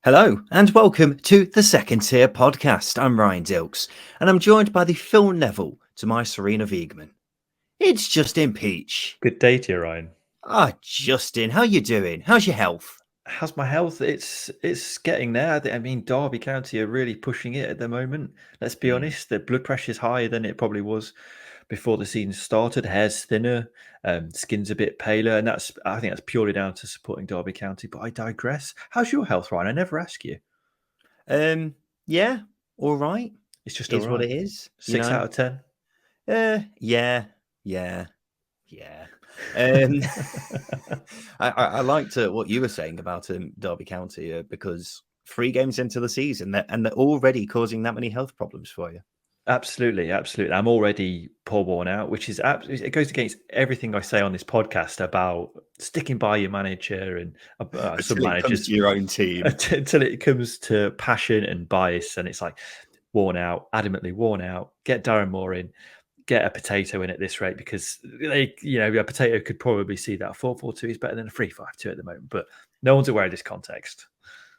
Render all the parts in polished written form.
Hello and welcome to the Second Tier Podcast. I'm Ryan Dilks and I'm joined by the Phil Neville to my Serena Wiegman. It's Justin Peach. Good day to you, Ryan. Justin, how you doing? How's your health? How's my health? It's getting there. I mean, Derby County are really pushing it at the moment. Let's be honest. The blood pressure is higher than it probably was before the season started. Hair's thinner, skin's a bit paler, and I think that's purely down to supporting Derby County. But I digress. How's your health, Ryan? I never ask you. Yeah, all right. It's just Is all what right. it is. 6 out of 10. Yeah. I liked what you were saying about Derby County because 3 games into the season and they're already causing that many health problems for you. Absolutely. I'm already poor worn out, which is it goes against everything I say on this podcast about sticking by your manager and some Until it comes managers to your own team. until it comes to passion and bias, and it's like worn out, adamantly worn out. Get Darren Moore in, get a potato in at this rate because a potato could probably see that 4-4-2 is better than a 3-5-2 at the moment, but no one's aware of this context.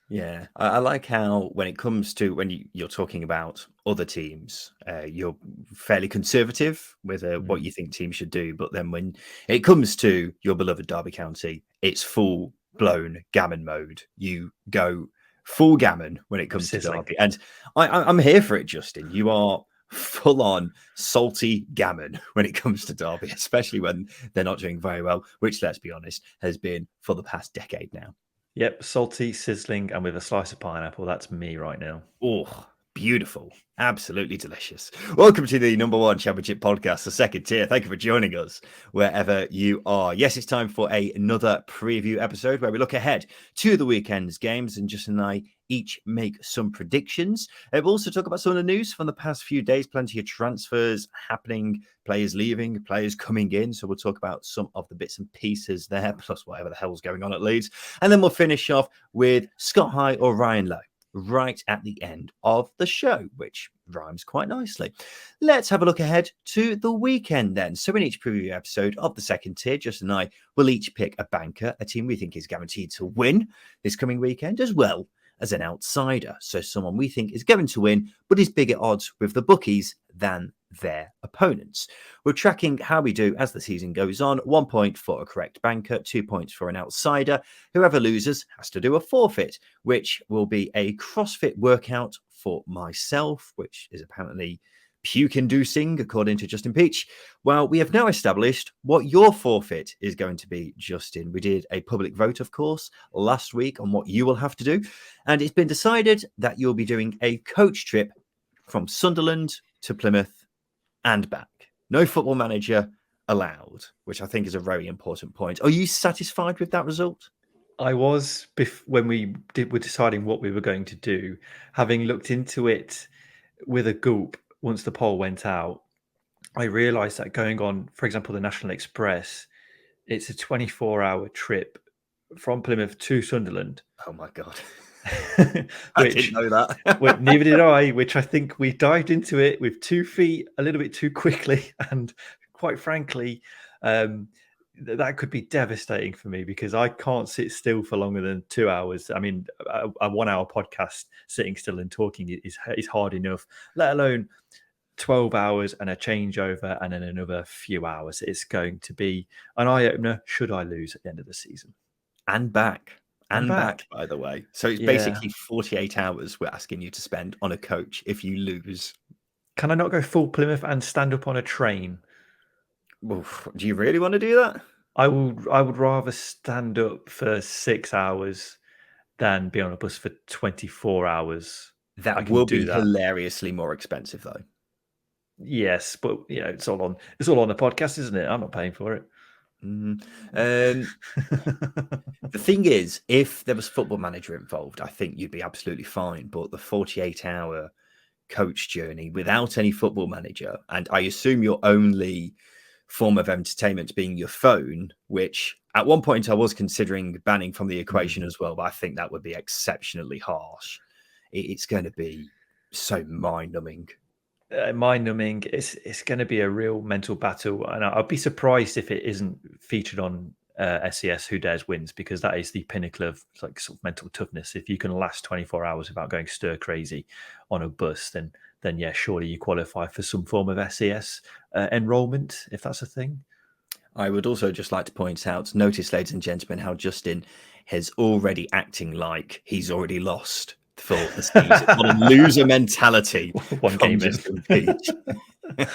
Yeah, I like how when it comes to when you're talking about other teams, you're fairly conservative with what you think teams should do. But then when it comes to your beloved Derby County, it's full blown gammon mode. You go full gammon when it comes to Derby, and I'm here for it, Justin. You are full on salty gammon when it comes to Derby, especially when they're not doing very well, which, let's be honest, has been for the past decade now. Yep, salty, sizzling, and with a slice of pineapple. That's me right now. Oh, beautiful. Absolutely delicious. Welcome to the number 1 championship podcast, the Second Tier. Thank you for joining us wherever you are. Yes, it's time for another preview episode where we look ahead to the weekend's games and Justin and I each make some predictions. We'll also talk about some of the news from the past few days. Plenty of transfers happening, players leaving, players coming in. So we'll talk about some of the bits and pieces there, plus whatever the hell's going on at Leeds. And then we'll finish off with Scott High or Ryan Lowe right at the end of the show, which rhymes quite nicely. Let's have a look ahead to the weekend then. So in each preview episode of the Second Tier, Justin and I will each pick a banker, a team we think is guaranteed to win this coming weekend, as well as an outsider. So someone we think is going to win, but is bigger odds with the bookies than their opponents. We're tracking how we do as the season goes on. 1 point for a correct banker, 2 points for an outsider. Whoever loses has to do a forfeit, which will be a CrossFit workout for myself, which is apparently puke-inducing, according to Justin Peach. Well, we have now established what your forfeit is going to be, Justin. We did a public vote, of course, last week on what you will have to do. And it's been decided that you'll be doing a coach trip from Sunderland to Plymouth and back. No football manager allowed, which I think is a very important point. Are you satisfied with that result? I was, when were deciding what we were going to do, having looked into it with a gulp once the poll went out, I realised that going on, for example, the National Express, it's a 24-hour trip from Plymouth to Sunderland. Oh my God. I didn't know that. Neither did I, which I think we dived into it with 2 feet a little bit too quickly. And quite frankly, that could be devastating for me because I can't sit still for longer than 2 hours. I mean, a 1 hour podcast sitting still and talking is hard enough, let alone 12 hours and a changeover and then another few hours. It's going to be an eye-opener should I lose at the end of the season. And back, by the way. So it's basically 48 hours we're asking you to spend on a coach if you lose. Can I not go full Plymouth and stand up on a train? Oof, do you really want to do that? I would rather stand up for 6 hours than be on a bus for 24 hours. That will be hilariously more expensive, though. Yes, but it's all on the podcast, isn't it? I'm not paying for it. The thing is, if there was Football Manager involved, I think you'd be absolutely fine. But the 48-hour coach journey without any Football Manager, and I assume your only form of entertainment being your phone, which at one point I was considering banning from the equation as well, but I think that would be exceptionally harsh. It's going to be so mind-numbing. It's going to be a real mental battle, and I'd be surprised if it isn't featured on SES Who Dares Wins, because that is the pinnacle of like sort of mental toughness. If you can last 24 hours without going stir crazy on a bus, then yeah, surely you qualify for some form of SES enrollment, if that's a thing. I would also just like to point out, notice, ladies and gentlemen, how Justin is already acting like he's already lost for the season. What a loser mentality One from game Justin in. Peach.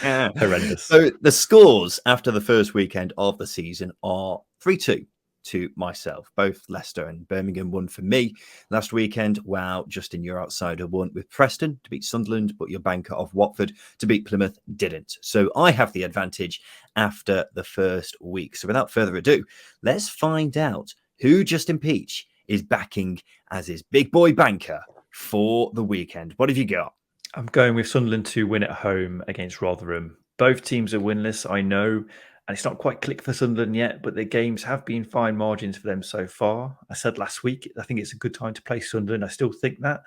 Horrendous. So the scores after the first weekend of the season are 3-2 to myself. Both Leicester and Birmingham won for me last weekend, while Justin, your outsider, won with Preston to beat Sunderland, but your banker of Watford to beat Plymouth didn't. So I have the advantage after the first week. So without further ado, let's find out who Justin Peach is backing as his big boy banker for the weekend. What have you got? I'm going with Sunderland to win at home against Rotherham. Both teams are winless, I know, and it's not quite clicked for Sunderland yet, but the games have been fine margins for them so far. I said last week, I think it's a good time to play Sunderland. I still think that.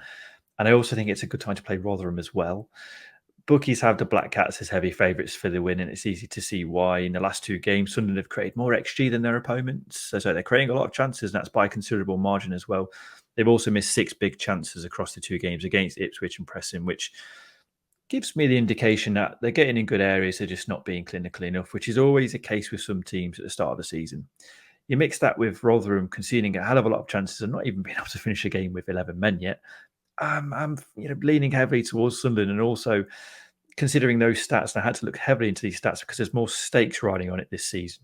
And I also think it's a good time to play Rotherham as well. Bookies have the Black Cats as heavy favourites for the win, and it's easy to see why. In the last two games, Sunderland have created more XG than their opponents. So they're creating a lot of chances, and that's by a considerable margin as well. They've also missed 6 big chances across the two games against Ipswich and Preston, which gives me the indication that they're getting in good areas, they're just not being clinical enough, which is always the case with some teams at the start of the season. You mix that with Rotherham conceding a hell of a lot of chances and not even being able to finish a game with 11 men yet. I'm leaning heavily towards Sunderland, and also considering those stats, and I had to look heavily into these stats because there's more stakes riding on it this season.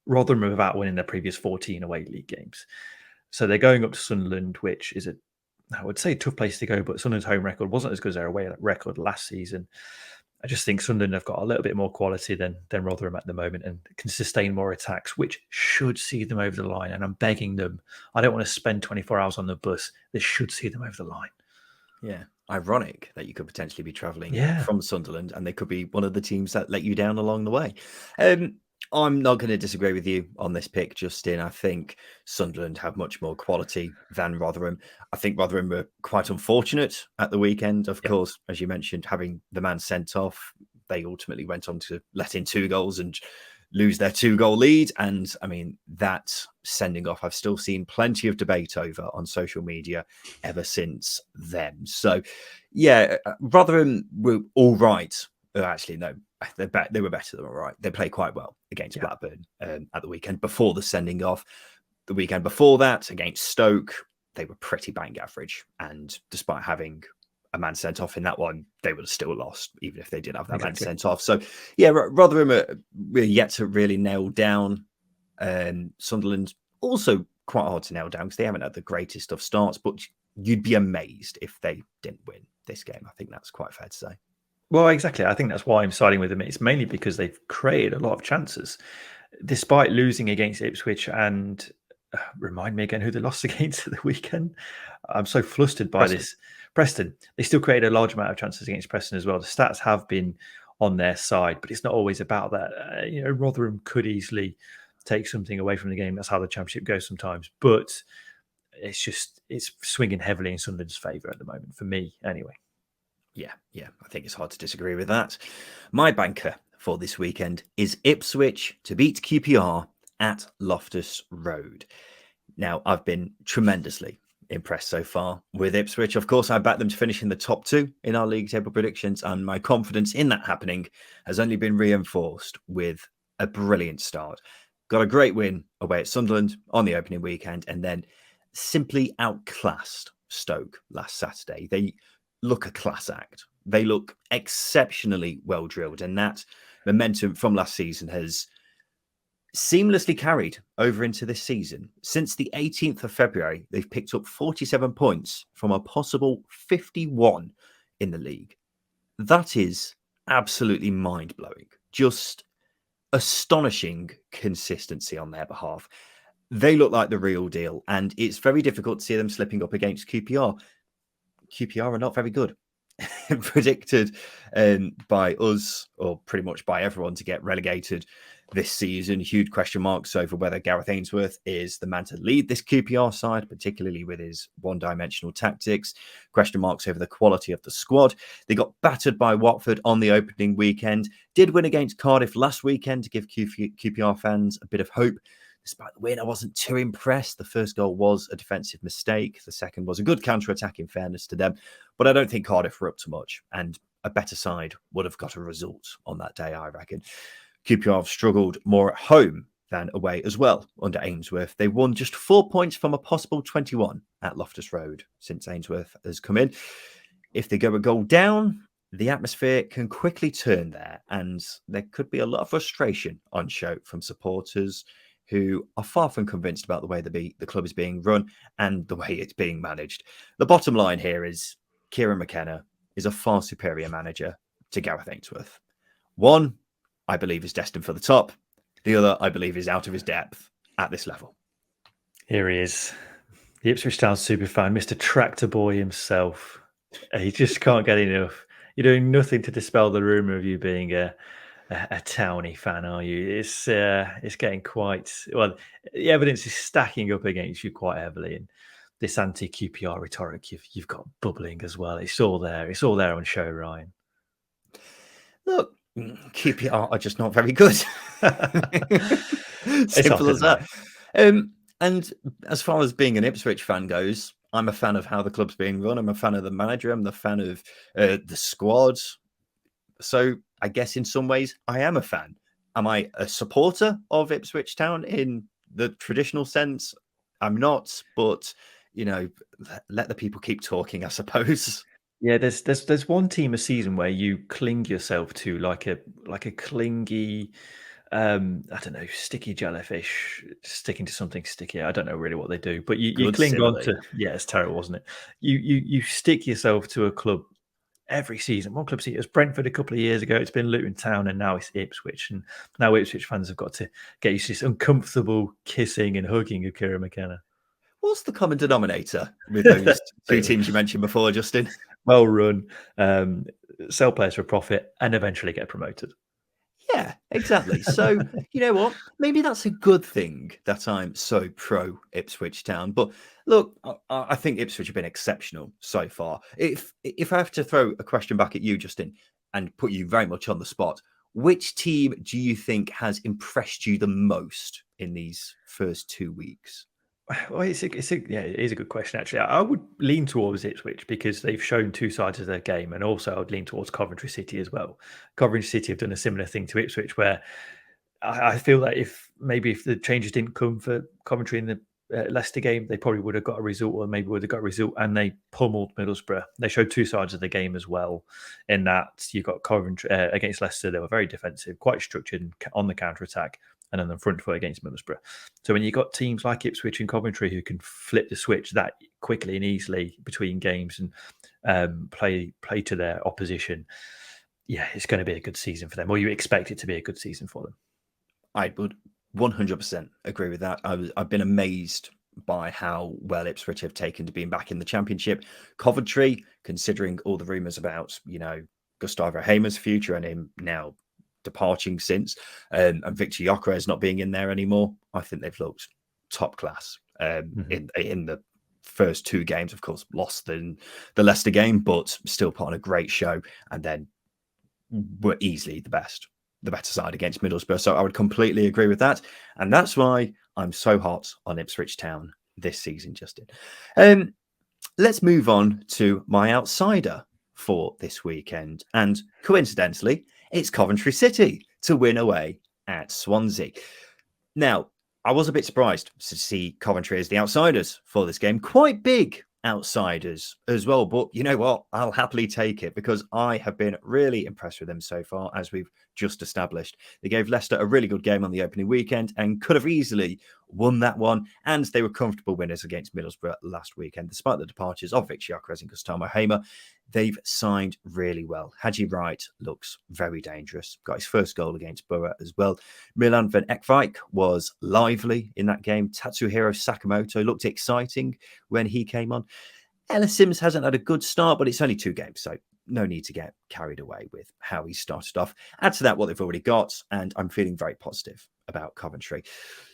Rotherham are without winning their previous 14 away league games. So they're going up to Sunderland, which is I would say a tough place to go, but Sunderland's home record wasn't as good as their away record last season. I just think Sunderland have got a little bit more quality than Rotherham at the moment and can sustain more attacks, which should see them over the line. And I'm begging them. I don't want to spend 24 hours on the bus. This should see them over the line. Yeah. Ironic that you could potentially be travelling from Sunderland and they could be one of the teams that let you down along the way. I'm not going to disagree with you on this pick, Justin. I think Sunderland have much more quality than Rotherham. I think Rotherham were quite unfortunate at the weekend. Of course, as you mentioned, having the man sent off, they ultimately went on to let in 2 goals and lose their 2-goal lead. And I mean, that sending off, I've still seen plenty of debate over on social media ever since then. So, yeah, Rotherham were all right. Actually, no, they were better than all right. They played quite well against Blackburn at the weekend before the sending off. The weekend before that, against Stoke, they were pretty bang average. And despite having a man sent off in that one, they would have still lost, even if they did have that man sent off. So, yeah, Rotherham are yet to really nail down. Sunderland also quite hard to nail down because they haven't had the greatest of starts, but you'd be amazed if they didn't win this game. I think that's quite fair to say. Well, exactly. I think that's why I'm siding with them. It's mainly because they've created a lot of chances, despite losing against Ipswich. And remind me again who they lost against at the weekend. I'm so flustered by this. Preston. They still created a large amount of chances against Preston as well. The stats have been on their side, but it's not always about that. Rotherham could easily take something away from the game. That's how the championship goes sometimes. But it's swinging heavily in Sunderland's favour at the moment, for me anyway. Yeah, I think it's hard to disagree with that. My banker for this weekend is Ipswich to beat QPR at Loftus Road. Now, I've been tremendously impressed so far with Ipswich. Of course, I backed them to finish in the top 2 in our league table predictions, and my confidence in that happening has only been reinforced with a brilliant start. Got a great win away at Sunderland on the opening weekend, and then simply outclassed Stoke last Saturday. They look a class act. They look exceptionally well drilled, and that momentum from last season has seamlessly carried over into this season. Since the 18th of February, they've picked up 47 points from a possible 51 in the league. That is absolutely mind-blowing. Just astonishing consistency on their behalf. They look like the real deal, and it's very difficult to see them slipping up against QPR. QPR are not very good. Predicted by us, or pretty much by everyone, to get relegated this season. Huge question marks over whether Gareth Ainsworth is the man to lead this QPR side, particularly with his one-dimensional tactics. Question marks over the quality of the squad. They got battered by Watford on the opening weekend. Did win against Cardiff last weekend to give QPR fans a bit of hope despite the win, I wasn't too impressed. The first goal was a defensive mistake. The second was a good counter-attack, in fairness to them. But I don't think Cardiff were up to much, and a better side would have got a result on that day, I reckon. QPR have struggled more at home than away as well under Ainsworth. They won just 4 points from a possible 21 at Loftus Road since Ainsworth has come in. If they go a goal down, the atmosphere can quickly turn there, and there could be a lot of frustration on show from supporters who are far from convinced about the way the club is being run and the way it's being managed. The bottom line here is Kieran McKenna is a far superior manager to Gareth Ainsworth. One, I believe, is destined for the top. The other, I believe, is out of his depth at this level. Here he is, the Ipswich Town superfan, Mr. Tractor Boy himself. He just can't get enough. You're doing nothing to dispel the rumour of you being a Townie fan, are you? It's getting quite well. The evidence is stacking up against you quite heavily, and this anti-QPR rhetoric you've got bubbling as well. It's all there. It's all there on show, Ryan. Look, QPR are just not very good. Simple as that. And as far as being an Ipswich fan goes, I'm a fan of how the club's being run. I'm a fan of the manager. I'm a fan of the squad. So I guess in some ways I am a fan. Am I a supporter of Ipswich Town in the traditional sense? I'm not, but let the people keep talking, I suppose. Yeah, there's one team a season where you cling yourself to like a clingy, I don't know, sticky jellyfish sticking to something sticky. I don't know really what they do, but you cling on to. Yeah, it's terrible, wasn't it? You stick yourself to a club every season. One club, it was Brentford a couple of years ago. It's been Luton Town, and now it's Ipswich. And now Ipswich fans have got to get used to this uncomfortable kissing and hugging of Kieran McKenna. What's the common denominator with those two teams you mentioned before, Justin? Well run, sell players for profit, and eventually get promoted. Yeah, exactly. So, you know what? Maybe that's a good thing that I'm so pro Ipswich Town. But look, I think Ipswich have been exceptional so far. If I have to throw a question back at you, Justin, and put you very much on the spot, which team do you think has impressed you the most in these first 2 weeks? Well, it is a good question, actually. I would lean towards Ipswich because they've shown two sides of their game, and also I would lean towards Coventry City as well. Coventry City have done a similar thing to Ipswich, where I feel that if the changes didn't come for Coventry in the Leicester game, they probably would have got a result, or maybe would have got a result, and they pummeled Middlesbrough. They showed two sides of the game as well, in that you got Coventry against Leicester. They were very defensive, quite structured on the counter-attack, and then the front foot against Middlesbrough. So when you got teams like Ipswich and Coventry who can flip the switch that quickly and easily between games and play to their opposition, yeah, it's going to be a good season for them, or you expect it to be a good season for them. I would 100% agree with that. I've been amazed by how well Ipswich have taken to being back in the Championship. Coventry, considering all the rumours about, Gustavo Hamer's future and him now departing since, and Victor Gyökeres not being in there anymore, I think they've looked top class in the first two games. Of course, lost in the Leicester game, but still put on a great show, and then were easily the better side against Middlesbrough. So I would completely agree with that, and that's why I'm so hot on Ipswich Town this season, Justin. Let's move on to my outsider for this weekend, and coincidentally, it's Coventry City to win away at Swansea. Now, I was a bit surprised to see Coventry as the outsiders for this game. Quite big outsiders as well. But you know what? I'll happily take it because I have been really impressed with them so far, as we've just established. They gave Leicester a really good game on the opening weekend and could have easily won that one. And they were comfortable winners against Middlesbrough last weekend. Despite the departures of Victor Gyökeres and Gustavo Hamer, they've signed really well. Haji Wright looks very dangerous. Got his first goal against Boro as well. Milan van Ewijk was lively in that game. Tatsuhiro Sakamoto looked exciting when he came on. Ellis Sims hasn't had a good start, but it's only 2 games, so no need to get carried away with how he started off. Add to that what they've already got, and I'm feeling very positive about Coventry.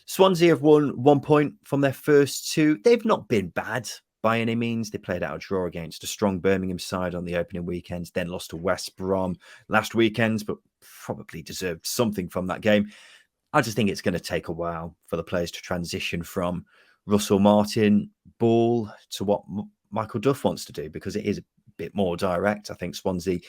Swansea have won 1 point from their first 2. They've not been bad by any means. They played out a draw against a strong Birmingham side on the opening weekend, then lost to West Brom last weekend, but probably deserved something from that game. I just think it's going to take a while for the players to transition from Russell Martin ball to what Michael Duff wants to do, because it is a bit more direct. I think Swansea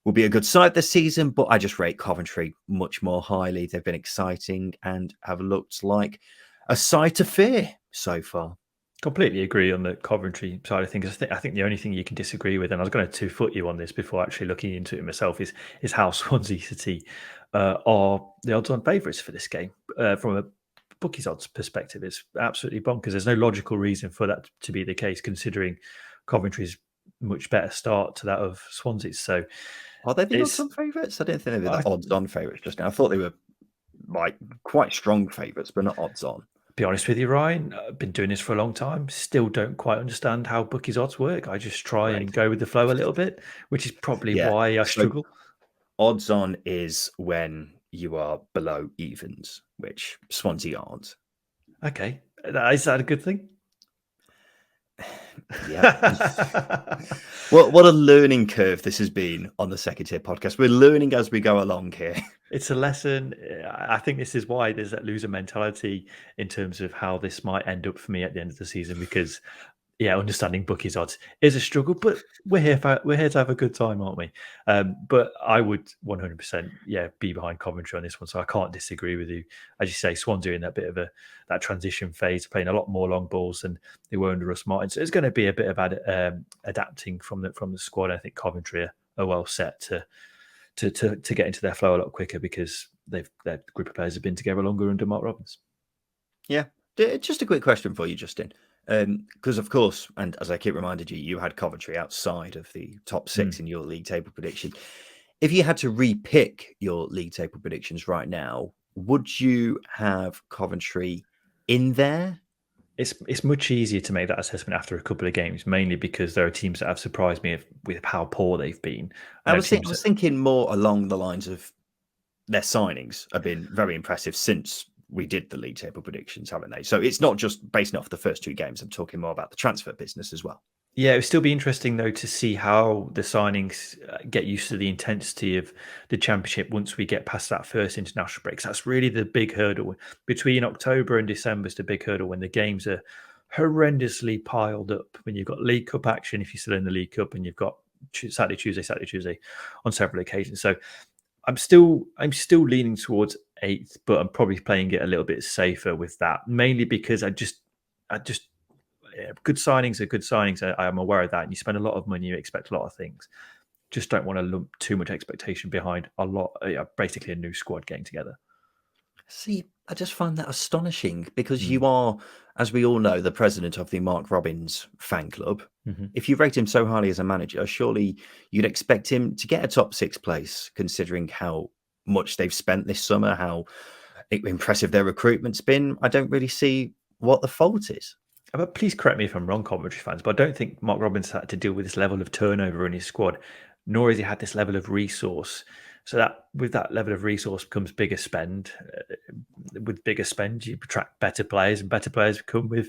will be a good side this season, but I just rate Coventry much more highly. They've been exciting and have looked like a side to fear so far. Completely agree on the Coventry side of things. I think the only thing you can disagree with, and I was going to two-foot you on this before actually looking into it myself, is how Swansea City are the odds-on favourites for this game. From a bookies odds perspective, it's absolutely bonkers. There's no logical reason for that to be the case, considering Coventry's much better start to that of Swansea's. So, are they the odds-on favourites? I didn't think they were the odds-on favourites just now. I thought they were like quite strong favourites, but not odds-on. Be honest with you, Ryan, I've been doing this for a long time. Still don't quite understand how bookies odds work. I just try and go with the flow a little bit, which is probably why I struggle. Odds on is when you are below evens, which Swansea aren't. Okay. Is that a good thing? Yeah. What a learning curve this has been on the Second Tier podcast. We're learning as we go along here. It's a lesson. I think this is why there's that loser mentality in terms of how this might end up for me at the end of the season, because understanding bookies odds is a struggle, but we're here to have a good time, aren't we? But I would 100% be behind Coventry on this one, so I can't disagree with you. As you say, Swansea in that bit of that transition phase, playing a lot more long balls than they were under Russ Martin. So it's going to be a bit of adapting from the squad. I think Coventry are well set to get into their flow a lot quicker, because their group of players have been together longer under Mark Robins. Yeah. Just a quick question for you, Justin. Because, of course, and as I keep reminding you, you had Coventry outside of the top 6 in your league table prediction. If you had to re-pick your league table predictions right now, would you have Coventry in there? It's much easier to make that assessment after a couple of games, mainly because there are teams that have surprised me with how poor they've been. I was thinking more along the lines of their signings have been very impressive since we did the league table predictions, haven't they? So it's not just based off the first 2 games. I'm talking more about the transfer business as well. Yeah, it would still be interesting, though, to see how the signings get used to the intensity of the Championship once we get past that first international break. So that's really the big hurdle. Between October and December is the big hurdle, when the games are horrendously piled up, when you've got League Cup action, if you're still in the League Cup, and you've got Saturday, Tuesday on several occasions. So I'm still leaning towards 8th, but I'm probably playing it a little bit safer with that, mainly because I just good signings are good signings. I am aware of that. And you spend a lot of money, you expect a lot of things. Just don't want to lump too much expectation behind basically a new squad getting together. See, I just find that astonishing, because you are, as we all know, the president of the Mark Robins fan club. Mm-hmm. If you rate him so highly as a manager, surely you'd expect him to get a top 6 place, considering how much they've spent this summer, how impressive their recruitment's been. I don't really see what the fault is. But please correct me if I'm wrong, Coventry fans, but I don't think Mark Robins had to deal with this level of turnover in his squad, nor has he had this level of resource. So that with that level of resource comes bigger spend. With bigger spend, you attract better players, and better players come with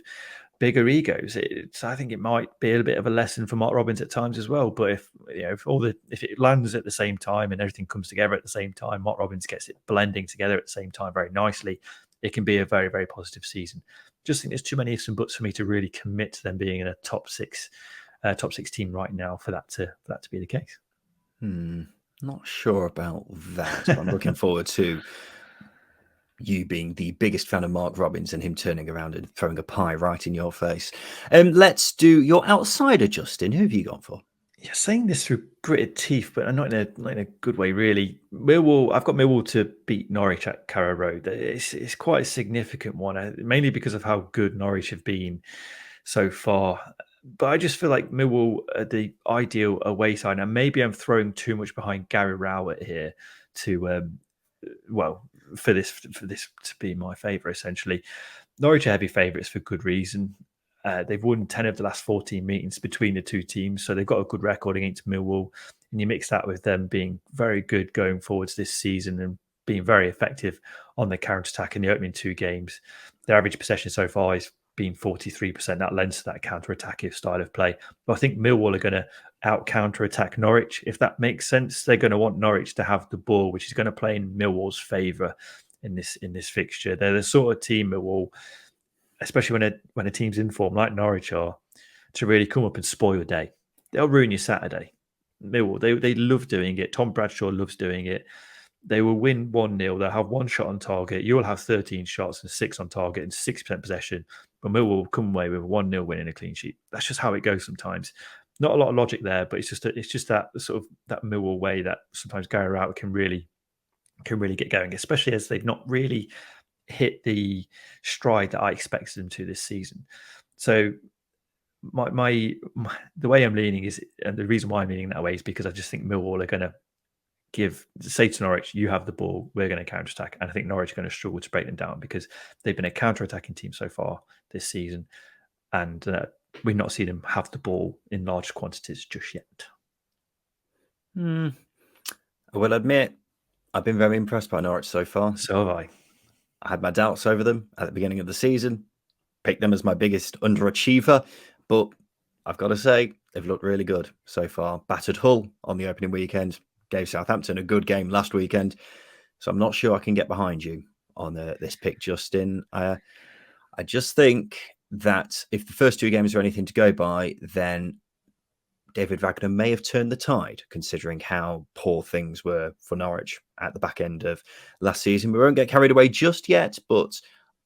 bigger egos. So I think it might be a bit of a lesson for Mark Robins at times as well. But if it lands at the same time and everything comes together at the same time, Mark Robins gets it blending together at the same time very nicely, it can be a very, very positive season. Just think there's too many ifs and buts for me to really commit to them being in a top 6 team right now for that to be the case. Not sure about that. I'm looking forward to you being the biggest fan of Mark Robins and him turning around and throwing a pie right in your face. Let's do your outsider, Justin. Who have you gone for? Yeah, saying this through gritted teeth, but not in a good way, really. Millwall. I've got Millwall to beat Norwich at Carrow Road. It's quite a significant one, mainly because of how good Norwich have been so far. But I just feel like Millwall are the ideal away side, and maybe I'm throwing too much behind Gary Rowett here to, for this to be my favour. Essentially, Norwich are heavy favourites for good reason. They've won 10 of the last 14 meetings between the two teams, so they've got a good record against Millwall. And you mix that with them being very good going forwards this season and being very effective on the counter-attack in the opening 2 games. Their average possession so far is been 43%. That lends to that counter-attacking style of play. But I think Millwall are going to out-counter-attack Norwich. If that makes sense, they're going to want Norwich to have the ball, which is going to play in Millwall's favour. in this fixture. They're the sort of team that will, especially when a team's in form like Norwich are, to really come up and spoil your day. They'll ruin your Saturday. Millwall, they love doing it. Tom Bradshaw loves doing it. They will win 1-0. They'll have one shot on target. You'll have 13 shots and 6 on target and 6% possession. But Millwall will come away with a 1-0 win and a clean sheet. That's just how it goes sometimes. Not a lot of logic there, but it's just that sort of that Millwall way that sometimes Gary Rowett can really get going, especially as they've not really hit the stride that I expected them to this season. So my the way I'm leaning is, and the reason why I'm leaning that way is because I just think Millwall are going to say to Norwich, you have the ball, we're going to counter-attack. And I think Norwich are going to struggle to break them down because they've been a counter-attacking team so far this season. And we've not seen them have the ball in large quantities just yet. I will admit, I've been very impressed by Norwich so far. So have I. I had my doubts over them at the beginning of the season, picked them as my biggest underachiever, but I've got to say, they've looked really good so far. Battered Hull on the opening weekend, gave Southampton a good game last weekend, so I'm not sure I can get behind you on this pick, Justin. I just think that if the first 2 games are anything to go by, then David Wagner may have turned the tide, considering how poor things were for Norwich at the back end of last season. We won't get carried away just yet, but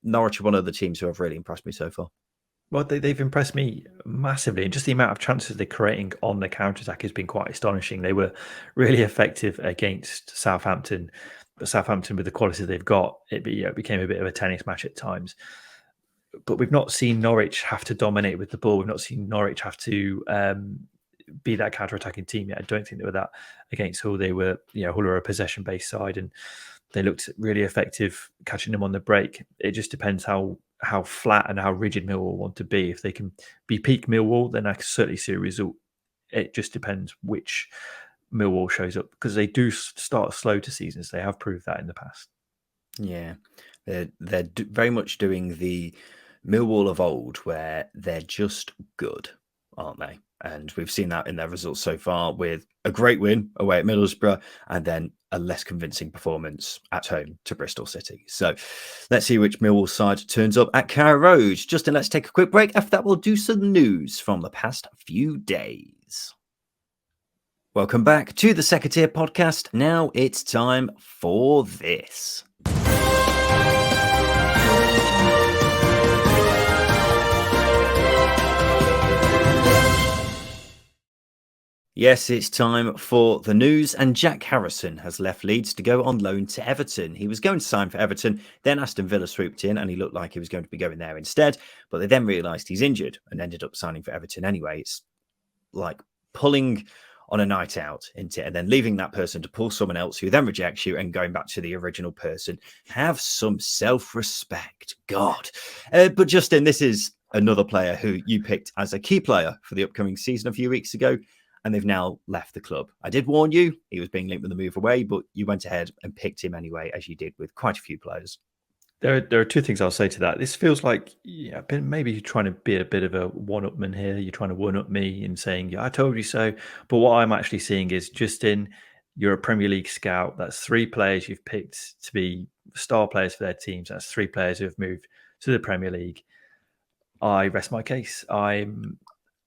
Norwich are one of the teams who have really impressed me so far. Well, they've impressed me massively, and just the amount of chances they're creating on the counter-attack has been quite astonishing. They were really effective against Southampton, but Southampton, with the quality they've got, it became a bit of a tennis match at times. But we've not seen Norwich have to dominate with the ball. We've not seen Norwich have to be that counter-attacking team yet. I don't think they were that against Hull. They were, Hull are a possession-based side, and they looked really effective catching them on the break. It just depends how flat and how rigid Millwall want to be. If they can be peak Millwall, then I can certainly see a result. It just depends which Millwall shows up, because they do start slow to seasons. They have proved that in the past. Yeah, they're very much doing the Millwall of old, where they're just good, aren't they? And we've seen that in their results so far, with a great win away at Middlesbrough and then a less convincing performance at home to Bristol City. So let's see which Millwall side turns up at Carrow Road. Justin, let's take a quick break. After that, we'll do some news from the past few days. Welcome back to the Second Tier Podcast. Now it's time for this. Yes, it's time for the news, and Jack Harrison has left Leeds to go on loan to Everton. He was going to sign for Everton, then Aston Villa swooped in and he looked like he was going to be going there instead, but they then realised he's injured and ended up signing for Everton anyway. It's like pulling on a night out, isn't it? And then leaving that person to pull someone else who then rejects you and going back to the original person. Have some self-respect, God. But Justin, this is another player who you picked as a key player for the upcoming season a few weeks ago, and they've now left the club. I did warn you he was being linked with the move away, but you went ahead and picked him anyway, as you did with quite a few players. There are 2 things I'll say to that. This feels like maybe you're trying to be a bit of a one-upman here. You're trying to one-up me in saying, yeah, I told you so. But what I'm actually seeing is, Justin, you're a Premier League scout. That's 3 players you've picked to be star players for their teams. That's 3 players who have moved to the Premier League. I rest my case. I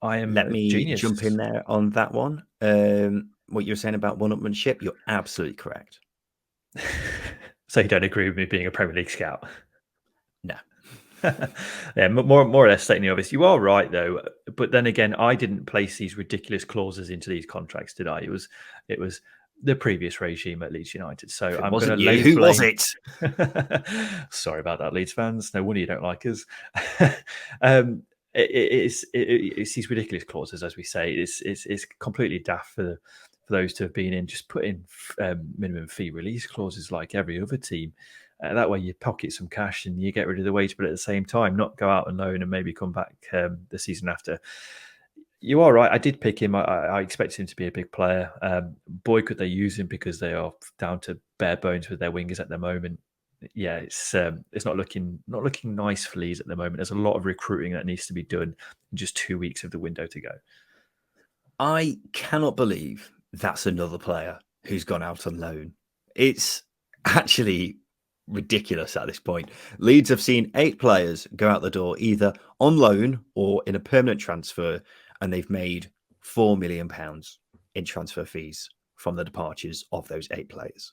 am Let me genius. jump in there on that one. What you were saying about one-upmanship, you're absolutely correct. So you don't agree with me being a Premier League scout? No. Yeah, more or less stating the obvious. You are right, though. But then again, I didn't place these ridiculous clauses into these contracts, did I? It was the previous regime at Leeds United. So I'm going to lay Who blame. was it? Sorry about that, Leeds fans. No wonder you don't like us. It's these ridiculous clauses, as we say. It's completely daft for those to have been in. Just put in minimum fee release clauses like every other team. That way you pocket some cash and you get rid of the wage, but at the same time, not go out on loan and maybe come back the season after. You are right. I did pick him. I expected him to be a big player. Boy, could they use him, because they are down to bare bones with their wingers at the moment. Yeah, it's not looking nice for Leeds at the moment. There's a lot of recruiting that needs to be done in just 2 weeks of the window to go. I cannot believe that's another player who's gone out on loan. It's actually ridiculous at this point. Leeds have seen 8 players go out the door either on loan or in a permanent transfer, and they've made £4 million in transfer fees from the departures of those 8 players.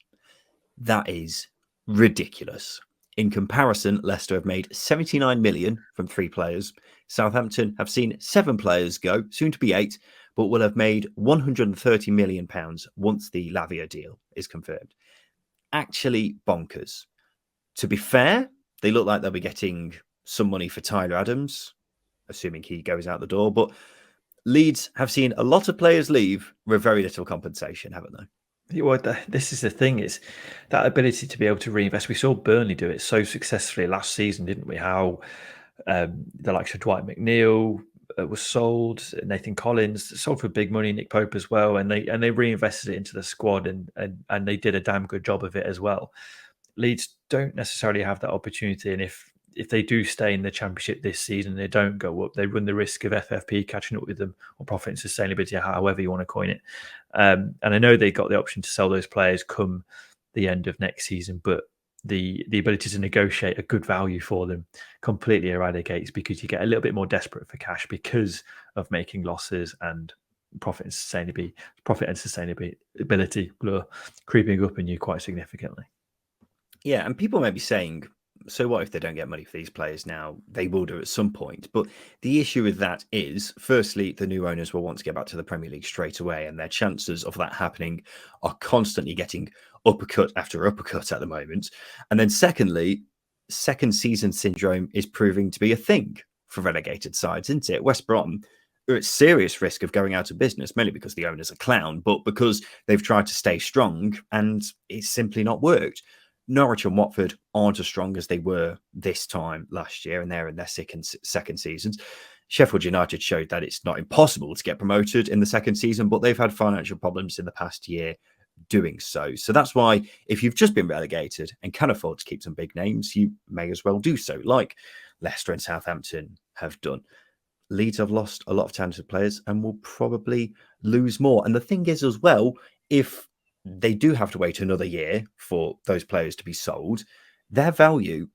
That is ridiculous. In comparison, Leicester have made 79 million from 3 players. Southampton have seen 7 players go, soon to be 8, but will have made £130 million once the Lavia deal is confirmed. Actually bonkers. To be fair, they look like they'll be getting some money for Tyler Adams, assuming he goes out the door. But Leeds have seen a lot of players leave with very little compensation, haven't they? Well, this is the thing, is that ability to be able to reinvest. We saw Burnley do it so successfully last season, didn't we? How the likes of Dwight McNeil was sold, Nathan Collins sold for big money, Nick Pope as well, and they reinvested it into the squad, and they did a damn good job of it as well. Leeds don't necessarily have that opportunity, and if they do stay in the Championship this season, they don't go up, they run the risk of FFP catching up with them, or profit and sustainability, however you want to coin it. And I know they got the option to sell those players come the end of next season, but the ability to negotiate a good value for them completely eradicates, because you get a little bit more desperate for cash because of making losses and profit and sustainability creeping up on you quite significantly. Yeah, and people may be saying, so what if they don't get money for these players now? They will do at some point. But the issue with that is, firstly, the new owners will want to get back to the Premier League straight away, and their chances of that happening are constantly getting uppercut after uppercut at the moment. And then secondly, second season syndrome is proving to be a thing for relegated sides, isn't it? West Brom are at serious risk of going out of business, mainly because the owner's a clown, but because they've tried to stay strong and it's simply not worked. Norwich and Watford aren't as strong as they were this time last year, and they're in their second seasons. Sheffield United showed that it's not impossible to get promoted in the second season, but they've had financial problems in the past year doing so. So that's why, if you've just been relegated and can afford to keep some big names, you may as well do so, like Leicester and Southampton have done. Leeds have lost a lot of talented players and will probably lose more. And the thing is as well, if they do have to wait another year for those players to be sold, their value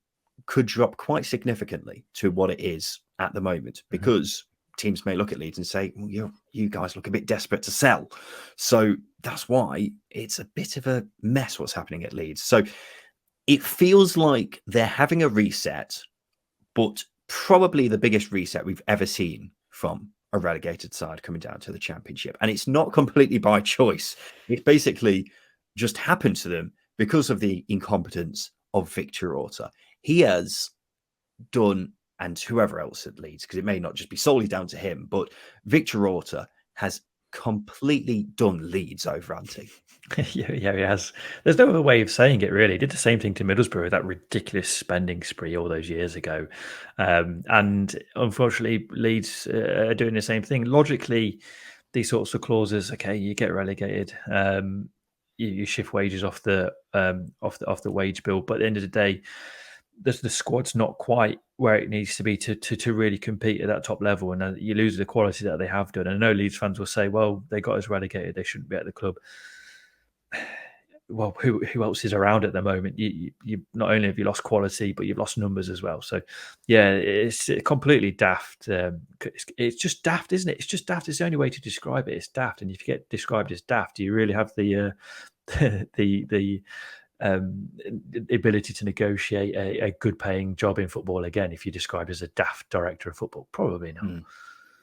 could drop quite significantly to what it is at the moment, because teams may look at Leeds and say, well, you guys look a bit desperate to sell. So that's why it's a bit of a mess what's happening at Leeds. So it feels like they're having a reset, but probably the biggest reset we've ever seen from a relegated side coming down to the Championship. And it's not completely by choice. It's basically just happened to them because of the incompetence of Victor Orta. He has done, and whoever else at Leeds, because it may not just be solely down to him, but Victor Orta has completely done Leeds over, hasn't he? Yeah, he has. There's no other way of saying it, really. He did the same thing to Middlesbrough, that ridiculous spending spree all those years ago. And unfortunately, Leeds are doing the same thing. Logically, these sorts of clauses, okay, you get relegated, you shift wages off the wage bill, but at the end of the day, the squad's not quite where it needs to be to really compete at that top level, and you lose the quality that they have done. And I know Leeds fans will say, well, they got us relegated, they shouldn't be at the club. Well, who else is around at the moment? You not only have you lost quality, but you've lost numbers as well. So, yeah, it's completely daft. It's just daft, isn't it? It's just daft. It's the only way to describe it. It's daft. And if you get described as daft, do you really have the ability to negotiate a good paying job in football again if you're described as a daft director of football? Probably not.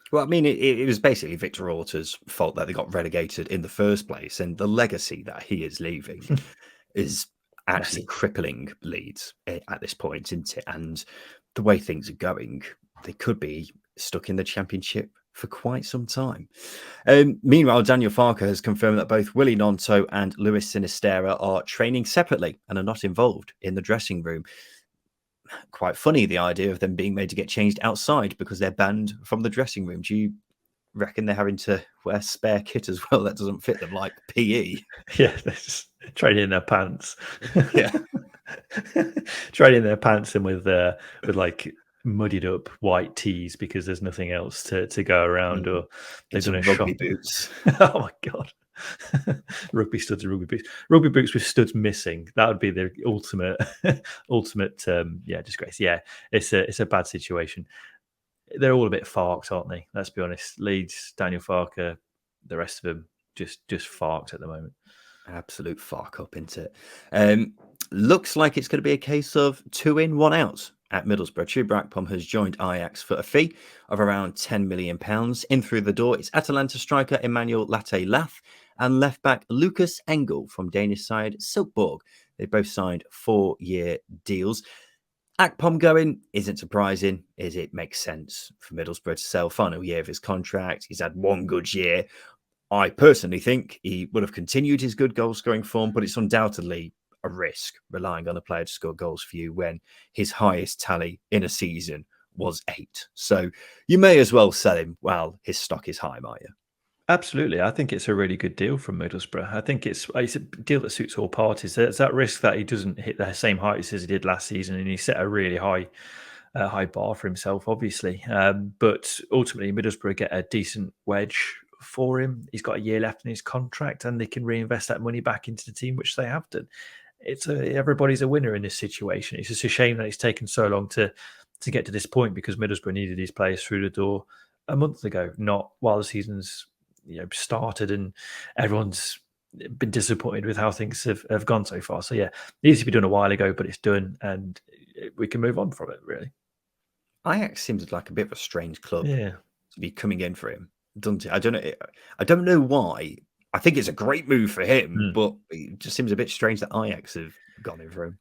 Well, I mean, it was basically Victor Orta's fault that they got relegated in the first place, and the legacy that he is leaving is actually crippling Leeds at this point, isn't it? And the way things are going, they could be stuck in the Championship for quite some time. Meanwhile, Daniel Farke has confirmed that both Willy Gnonto and Luis Sinisterra are training separately and are not involved in the dressing room. Quite funny, the idea of them being made to get changed outside because they're banned from the dressing room. Do you reckon they're having to wear spare kit as well that doesn't fit them, like PE? Yeah, they're just training in their pants. Yeah. Training in their pants and with like muddied up white tees because there's nothing else to go around, or they've done a rugby shot. boots. Oh my god. Rugby studs and rugby boots. Rugby boots with studs missing. That would be the ultimate, disgrace. Yeah, it's a bad situation. They're all a bit farked, aren't they? Let's be honest. Leeds, Daniel Farke, the rest of them just farked at the moment. Absolute fuck up, isn't it? Looks like it's going to be a case of 2 in, 1 out at Middlesbrough. Chuba Akpom has joined Ajax for a fee of around £10 million. In through the door, it's Atalanta striker Emmanuel Latte-Lath and left back Lucas Engel from Danish side Silkeborg. They both signed 4-year deals. Akpom going isn't surprising, as it makes sense for Middlesbrough to sell. Final year of his contract. He's had one good year. I personally think he would have continued his good goal-scoring form, but it's undoubtedly a risk relying on a player to score goals for you when his highest tally in a season was 8. So you may as well sell him while his stock is high, might you? Absolutely. I think it's a really good deal from Middlesbrough. I think it's a deal that suits all parties. There's that risk that he doesn't hit the same heights as he did last season, and he set a really high bar for himself, obviously. But ultimately, Middlesbrough get a decent wedge for him. He's got a year left in his contract, and they can reinvest that money back into the team, which they have done. Everybody's a winner in this situation. It's just a shame that it's taken so long to get to this point, because Middlesbrough needed these players through the door a month ago, not while the season's started and everyone's been disappointed with how things have gone so far. So yeah, it needs to be done a while ago, but it's done, and we can move on from it, really. Ajax seems like a bit of a strange club to be coming in for him, doesn't it? I don't know why. I think it's a great move for him, but it just seems a bit strange that Ajax have gone in for him.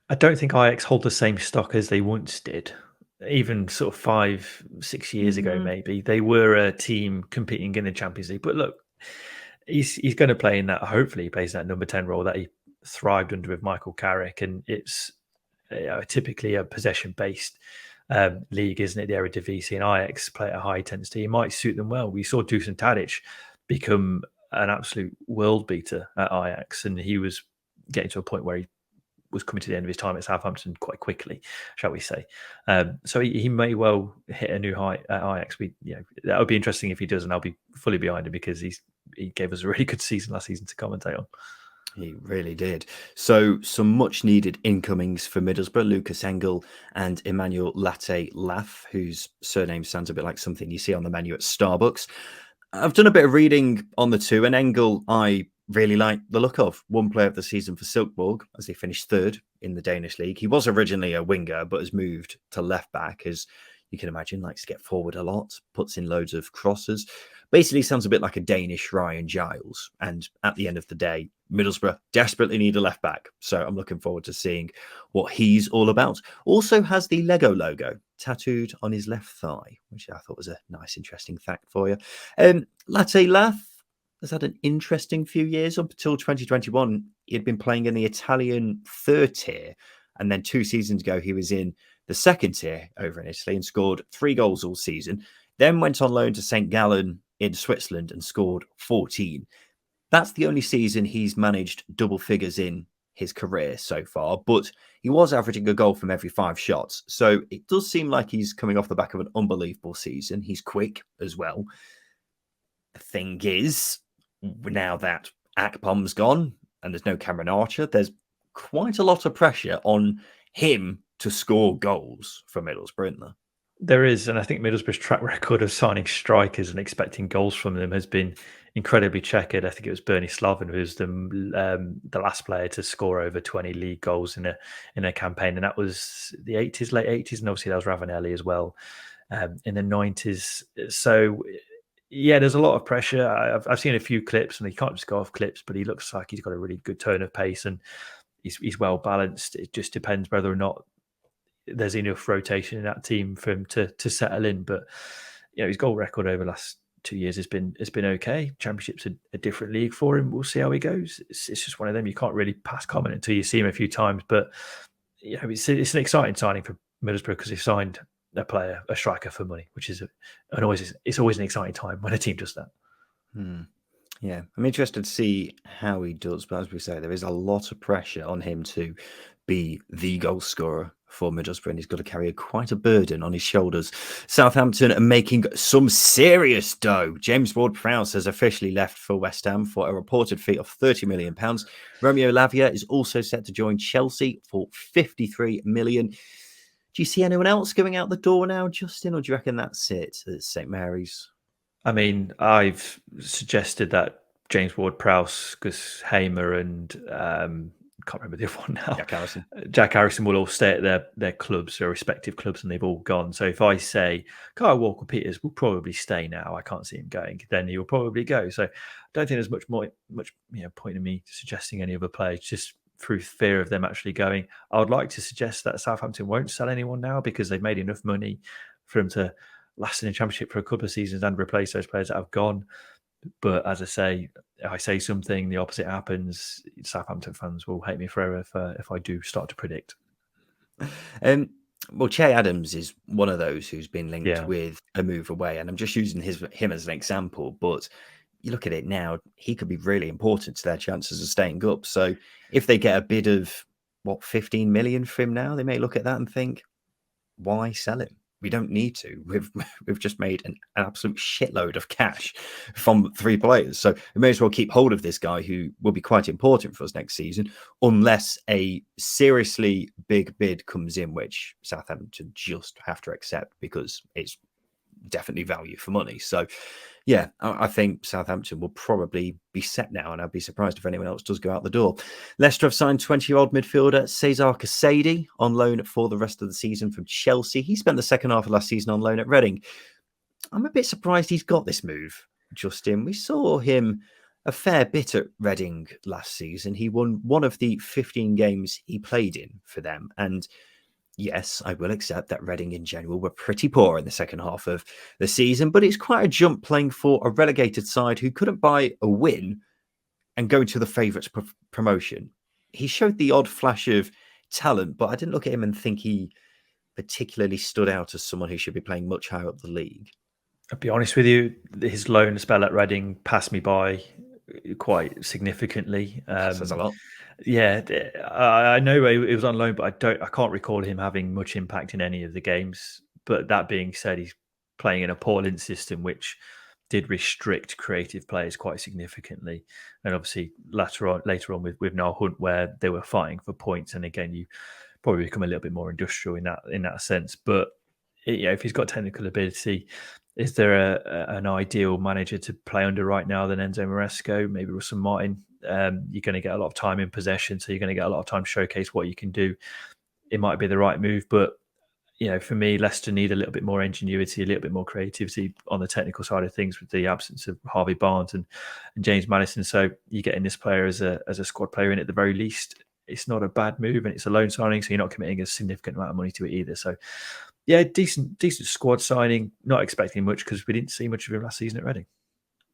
I don't think Ajax hold the same stock as they once did. Even sort of 5-6 years ago, maybe they were a team competing in the Champions League. But look, he's going to play in that. Hopefully, he plays that number 10 role that he thrived under with Michael Carrick, and it's typically a possession-based league, isn't it? The Eredivisie, and Ajax play at a high intensity. It might suit them well. We saw Dusan Tadic become an absolute world beater at Ajax, and he was getting to a point where he was coming to the end of his time at Southampton quite quickly, shall we say. So he may well hit a new height at Ajax. That would be interesting if he does, and I'll be fully behind him, because he gave us a really good season last season to commentate on. He really did. So some much needed incomings for Middlesbrough, Lucas Engel and Emmanuel Latte-Lath, whose surname sounds a bit like something you see on the menu at Starbucks. I've done a bit of reading on the two, and Engel I really like the look of. One player of the season for Silkeborg, as they finished 3rd in the Danish league. He was originally a winger, but has moved to left back, as you can imagine, likes to get forward a lot, puts in loads of crosses. Basically sounds a bit like a Danish Ryan Giles. And at the end of the day, Middlesbrough desperately need a left back. So I'm looking forward to seeing what he's all about. Also has the Lego logo tattooed on his left thigh, which I thought was a nice, interesting fact for you. Latte-Lath has had an interesting few years. Up until 2021, he had been playing in the Italian 3rd tier. And then 2 seasons ago, he was in the 2nd tier over in Italy and scored 3 goals all season. Then went on loan to St. Gallen in Switzerland and scored 14. That's the only season he's managed double figures in his career so far, but he was averaging a goal from every 5 shots. So it does seem like he's coming off the back of an unbelievable season. He's quick as well. The thing is, now that Akpom's gone and there's no Cameron Archer, there's quite a lot of pressure on him to score goals for Middlesbrough, isn't there? There is, and I think Middlesbrough's track record of signing strikers and expecting goals from them has been incredibly checkered. I think it was Bernie Slaven who was the last player to score over 20 league goals in a campaign, and that was the 80s, late 80s, and obviously that was Ravanelli as well in the 90s. So yeah, there's a lot of pressure. I've seen a few clips, and he can't just go off clips, but he looks like he's got a really good turn of pace, and he's well balanced. It just depends whether or not there's enough rotation in that team for him to settle in. But his goal record over the last 2 years has been okay. Championship's a different league for him. We'll see how he goes. It's just one of them. You can't really pass comment until you see him a few times. But it's an exciting signing for Middlesbrough, because they've signed a striker for money, which is it's always an exciting time when a team does that. Yeah, I'm interested to see how he does, but as we say, there is a lot of pressure on him to be the goal scorer for Middlesbrough, and he's got to carry quite a burden on his shoulders. Southampton are making some serious dough. James Ward-Prowse has officially left for West Ham for a reported fee of £30 million. Romeo Lavia is also set to join Chelsea for £53 million. Do you see anyone else going out the door now, Justin, or do you reckon that's it at St Mary's? I mean, I've suggested that James Ward-Prowse, because Hamer and can't remember the other one now. Jack Harrison will all stay at their clubs, their respective clubs, and they've all gone. So if I say Kyle Walker-Peters will probably stay now, I can't see him going, then he will probably go. So I don't think there's much point in me suggesting any other players, just through fear of them actually going. I would like to suggest that Southampton won't sell anyone now because they've made enough money for them to last in the Championship for a couple of seasons and replace those players that have gone. But as I say something, the opposite happens. Southampton fans will hate me forever if I do start to predict. Well, Che Adams is one of those who's been linked with a move away, and I'm just using him as an example. But you look at it now, he could be really important to their chances of staying up. So if they get a bid of 15 million for him now, they may look at that and think, why sell him? We don't need to. We've just made an absolute shitload of cash from 3 players. So we may as well keep hold of this guy who will be quite important for us next season, unless a seriously big bid comes in, which Southampton just have to accept because it's definitely value for money. So yeah, I think Southampton will probably be set now, and I'd be surprised if anyone else does go out the door. Leicester have signed 20-year-old midfielder Cesar Casady on loan for the rest of the season from Chelsea. He spent the second half of last season on loan at Reading. I'm a bit surprised he's got this move, Justin. We saw him a fair bit at Reading last season. He won one of the 15 games he played in for them, and yes, I will accept that Reading in general were pretty poor in the second half of the season, but it's quite a jump playing for a relegated side who couldn't buy a win and go to the favourites promotion. He showed the odd flash of talent, but I didn't look at him and think he particularly stood out as someone who should be playing much higher up the league. I'll be honest with you, his loan spell at Reading passed me by quite significantly. Says a lot. Yeah, I know it was on loan, but I can't recall him having much impact in any of the games. But that being said, he's playing in a Portland system, which did restrict creative players quite significantly. And obviously later on with Noel Hunt, where they were fighting for points. And again, you probably become a little bit more industrial in that sense. But if he's got technical ability, is there an ideal manager to play under right now than Enzo Maresco? Maybe Russell Martin. You're going to get a lot of time in possession, so you're going to get a lot of time to showcase what you can do. It might be the right move, but for me, Leicester need a little bit more ingenuity, a little bit more creativity on the technical side of things with the absence of Harvey Barnes and James Maddison. So you're getting this player as a squad player in at the very least. It's not a bad move, and it's a loan signing, so you're not committing a significant amount of money to it either. So yeah, decent squad signing. Not expecting much because we didn't see much of him last season at Reading.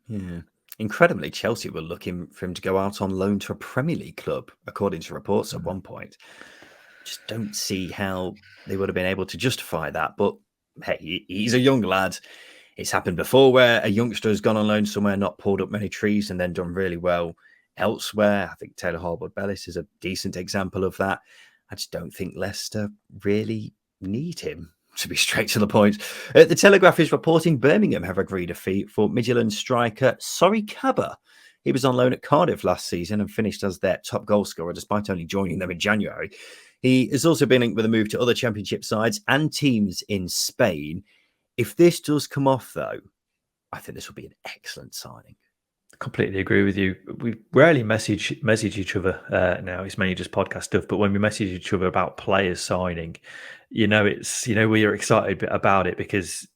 Yeah. Incredibly, Chelsea were looking for him to go out on loan to a Premier League club, according to reports at one point. Just don't see how they would have been able to justify that. But hey, he's a young lad. It's happened before where a youngster has gone on loan somewhere, not pulled up many trees, and then done really well elsewhere. I think Taylor Harwood-Bellis is a decent example of that. I just don't think Leicester really need him, to be straight to the point. The Telegraph is reporting Birmingham have agreed a fee for Midtjylland striker Sorry Kaba. He was on loan at Cardiff last season and finished as their top goal scorer despite only joining them in January. He has also been linked with a move to other championship sides and teams in Spain. If this does come off, though, I think this will be an excellent signing. Completely agree with you. We rarely message each other now. It's mainly just podcast stuff. But when we message each other about players signing, we are excited about it because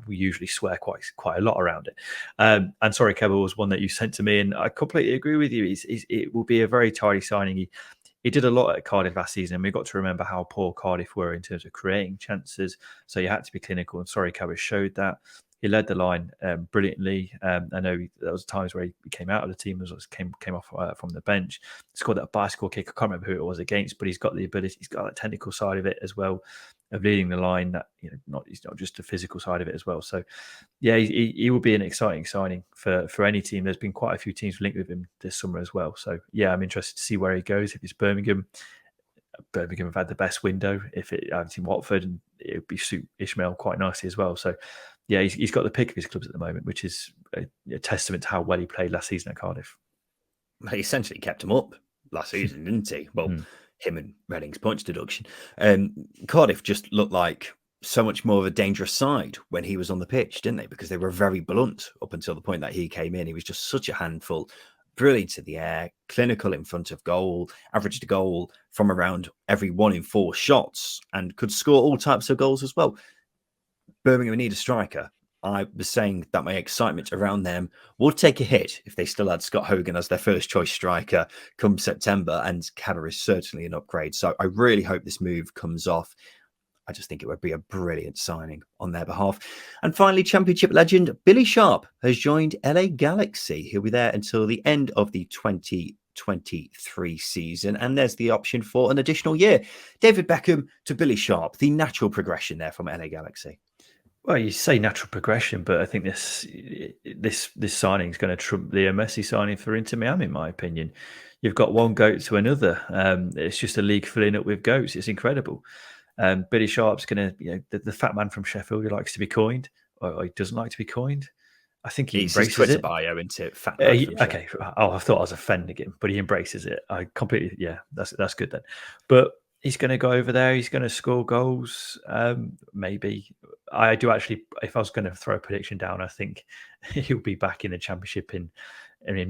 we usually swear quite a lot around it. And sorry, Keba was one that you sent to me, and I completely agree with you. It will be a very tidy signing. He did a lot at Cardiff last season, and we've got to remember how poor Cardiff were in terms of creating chances. So you had to be clinical, and sorry, Keba showed that. He led the line brilliantly. I know there was times where he came out of the team, came off from the bench, scored that bicycle kick. I can't remember who it was against, but he's got the ability. He's got that technical side of it as well, of leading the line. That he's not just the physical side of it as well. So yeah, he will be an exciting signing for any team. There's been quite a few teams linked with him this summer as well. So yeah, I'm interested to see where he goes. If it's Birmingham, Birmingham have had the best window. If it in Watford, and it would be suit Ishmael quite nicely as well. So, yeah, he's got the pick of his clubs at the moment, which is a testament to how well he played last season at Cardiff. He essentially kept him up last season, didn't he? Well, him and Reading's points deduction. Cardiff just looked like so much more of a dangerous side when he was on the pitch, didn't they? Because they were very blunt up until the point that he came in. He was just such a handful, brilliant in the air, clinical in front of goal, averaged a goal from around every 1 in 4 shots, and could score all types of goals as well. Birmingham need a striker. I was saying that my excitement around them would take a hit if they still had Scott Hogan as their first choice striker come September, and Cabra is certainly an upgrade. So I really hope this move comes off. I just think it would be a brilliant signing on their behalf. And finally, Championship legend Billy Sharp has joined LA Galaxy. He'll be there until the end of the 2023 season, and there's the option for an additional year. David Beckham to Billy Sharp, the natural progression there from LA Galaxy. Well, you say natural progression, but I think this signing is going to trump the Messi signing for Inter Miami, in my opinion. You've got one goat to another. It's just a league filling up with goats. It's incredible. Billy Sharp's going to, the fat man from Sheffield who likes to be coined, or he doesn't like to be coined. I think he embraces his Twitter it. bio, isn't it? Fat okay. Oh, I thought I was offending him, but he embraces it. I completely, that's good then. But he's going to go over there. He's going to score goals. Maybe I do actually. If I was going to throw a prediction down, I think he'll be back in the Championship in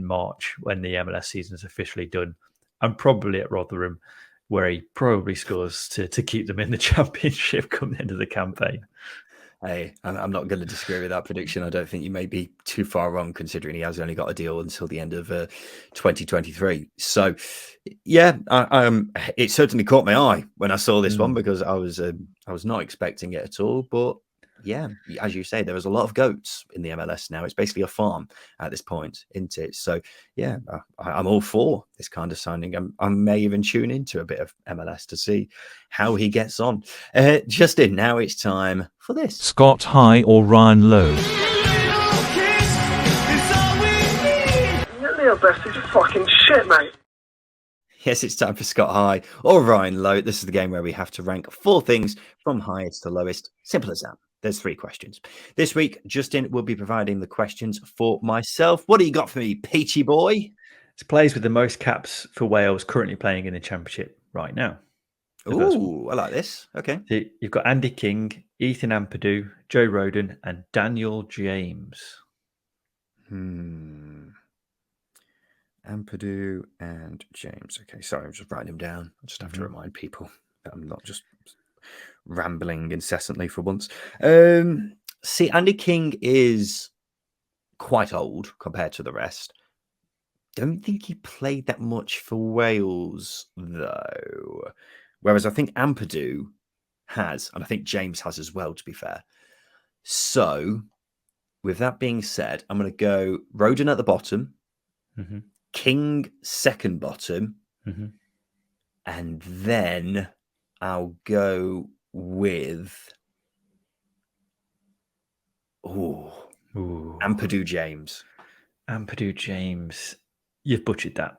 March when the MLS season is officially done, and probably at Rotherham, where he probably scores to keep them in the Championship come the end of the campaign. Hey, I'm not going to disagree with that prediction. I don't think you may be too far wrong, considering he has only got a deal until the end of 2023. So, yeah, it certainly caught my eye when I saw this one, because I was not expecting it at all. But yeah, as you say, there is a lot of goats in the MLS now. It's basically a farm at this point, isn't it? So, yeah, I'm all for this kind of signing. I may even tune into a bit of MLS to see how he gets on. Justin, now it's time for this. Scott High or Ryan Lowe? Your best is fucking shit, mate. Yes, it's time for Scott High or Ryan Lowe. This is the game where we have to rank 4 things from highest to lowest. Simple as that. There's 3 questions. This week, Justin will be providing the questions for myself. What do you got for me, Peachy boy? It's players with the most caps for Wales currently playing in the Championship right now. Ooh, I like this. Okay. So you've got Andy King, Ethan Ampadu, Joe Rodon, and Daniel James. Ampadu and James. Okay, sorry, I'm just writing them down. I just have to remind people that I'm not just rambling incessantly for once. See, Andy King is quite old compared to the rest. Don't think he played that much for Wales, though. Whereas I think Ampadu has, and I think James has as well, to be fair. So, with that being said, I'm going to go Rodon at the bottom, King second bottom, and then I'll go with Ampadu James. Ampadu James. You've butchered that.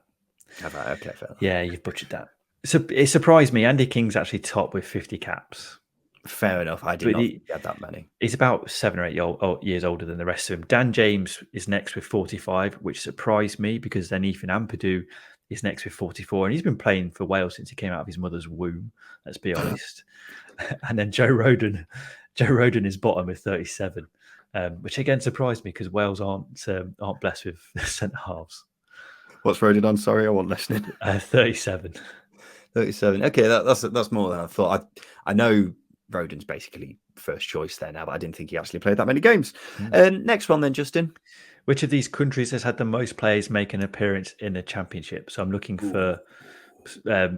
Have I? Okay, fair enough. Yeah, you've butchered that. So it surprised me. Andy King's actually top with 50 caps. Fair enough. I did not get that many. He's about 7 or 8 years older than the rest of them. Dan James is next with 45, which surprised me, because then Ethan Ampadu is next with 44, and he's been playing for Wales since he came out of his mother's womb. Let's be honest. And then Joe Rodon is bottom with 37, which again surprised me, because Wales aren't blessed with centre halves. What's Rodon on? Sorry, I wasn't listening. 37. 37. Okay, that's more than I thought. I know Rodon's basically first choice there now, but I didn't think he actually played that many games. Next one then, Justin. Which of these countries has had the most players make an appearance in the Championship? So I'm looking for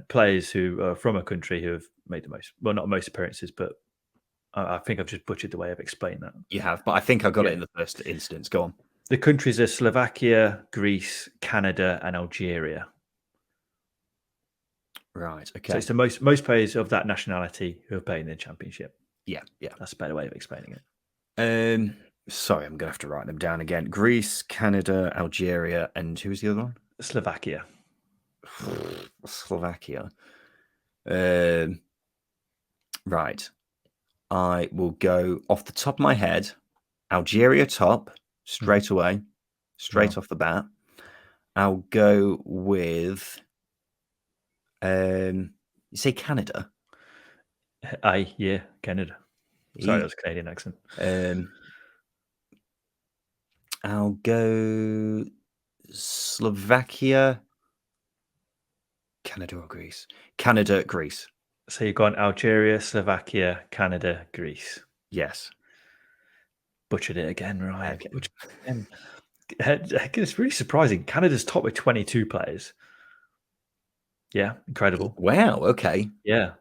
players who are from a country who have made the most, well, not most appearances, but I think I've just butchered the way I've explained that. You have, but I think I got it in the first instance. Go on. The countries are Slovakia, Greece, Canada, and Algeria. Right. Okay. So it's the most players of that nationality who are playing in the Championship. Yeah. That's a better way of explaining it. Sorry, I'm gonna have to write them down again. Greece, Canada, Algeria, and who was the other one? Slovakia. Slovakia. Right. I will go off the top of my head. Algeria top straight away, straight off the bat. I'll go with. You say Canada? Yeah, Canada. Sorry, that was a Canadian accent. I'll go Slovakia, Canada or Greece? Canada, Greece. So you've got Algeria, Slovakia, Canada, Greece. Yes. Butchered it again, Ryan. Okay. Butchered it again. It's really surprising. Canada's top with 22 players. Yeah, incredible. Wow. Okay. Yeah.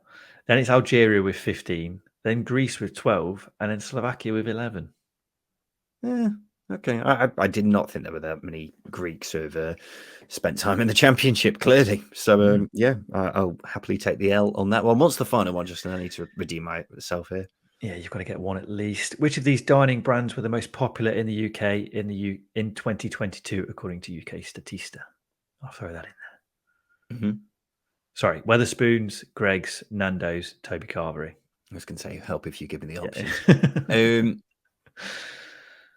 Then it's Algeria with 15, then Greece with 12, and then Slovakia with 11. Yeah. Okay. I did not think there were that many Greeks who've spent time in the championship, clearly. So, yeah, I'll happily take the L on that one. What's the final one, Justin? I need to redeem myself here. Yeah, you've got to get one at least. Which of these dining brands were the most popular in the UK in 2022, according to UK Statista? I'll throw that in there. Mm-hmm. Sorry, Weatherspoons, Greggs, Nando's, Toby Carvery. I was going to say, help if you give me the options. Yeah.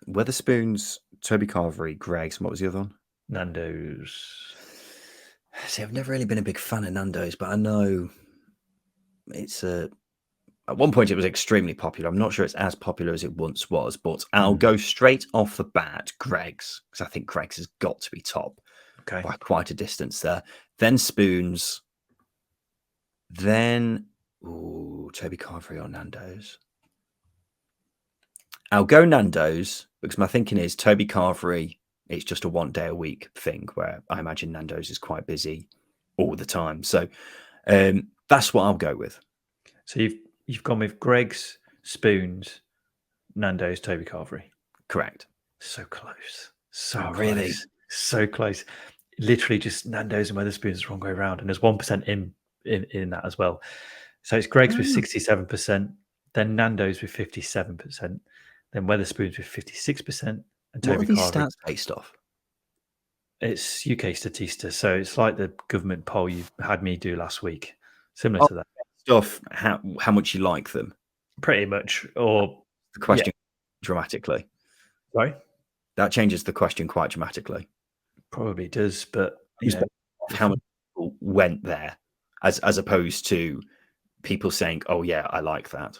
Weatherspoons, Toby Carvery, Greggs. What was the other one? Nando's. See, I've never really been a big fan of Nando's, but I know it's at one point it was extremely popular. I'm not sure it's as popular as it once was, but I'll go straight off the bat, Greggs, because I think Greggs has got to be top by quite a distance there. Then Spoons. Then Toby Carvery or Nando's. I'll go Nando's because my thinking is Toby Carvery, it's just a 1 day a week thing where I imagine Nando's is quite busy all the time. So that's what I'll go with. So you've gone with Greggs, Spoons, Nando's, Toby Carvery. Correct. So close. So close. Really? So close. Literally just Nando's and Weatherspoons the wrong way around. And there's 1% in that as well. So it's Greggs with 67%, then Nando's with 57%, then Weatherspoons with 56%. And Toby what are these Carvery. stats based off? It's UK Statista. So it's like the government poll you had me do last week. Similar to that. Stuff, how much you like them. Pretty much. Or the question dramatically. Sorry? That changes the question quite dramatically. Probably does, but how many people went there as opposed to people saying, oh yeah, I like that.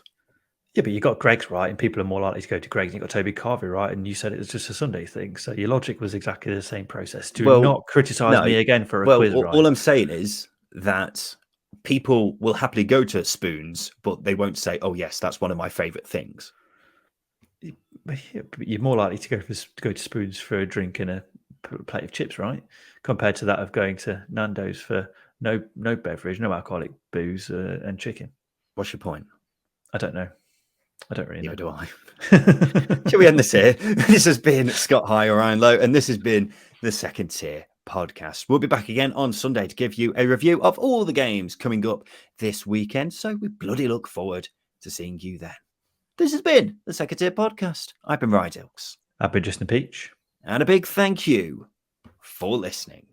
Yeah, but you got Greggs right, and people are more likely to go to Greggs. And you got Toby Carvery right, and you said it was just a Sunday thing. So your logic was exactly the same process. Do not criticise me again for a quiz. All I'm saying is that people will happily go to Spoons, but they won't say, "Oh yes, that's one of my favourite things." But you're more likely to go to Spoons for a drink and a plate of chips, right? Compared to that of going to Nando's for no beverage, no alcoholic booze, and chicken. What's your point? I don't know. I don't really know. Do I? Shall we end this here? This has been Scott High or Ryan Lowe, and this has been the Second Tier Podcast. We'll be back again on Sunday to give you a review of all the games coming up this weekend. So we bloody look forward to seeing you then. This has been the Second Tier Podcast. I've been Ryan Dilks. I've been Justin Peach. And a big thank you for listening.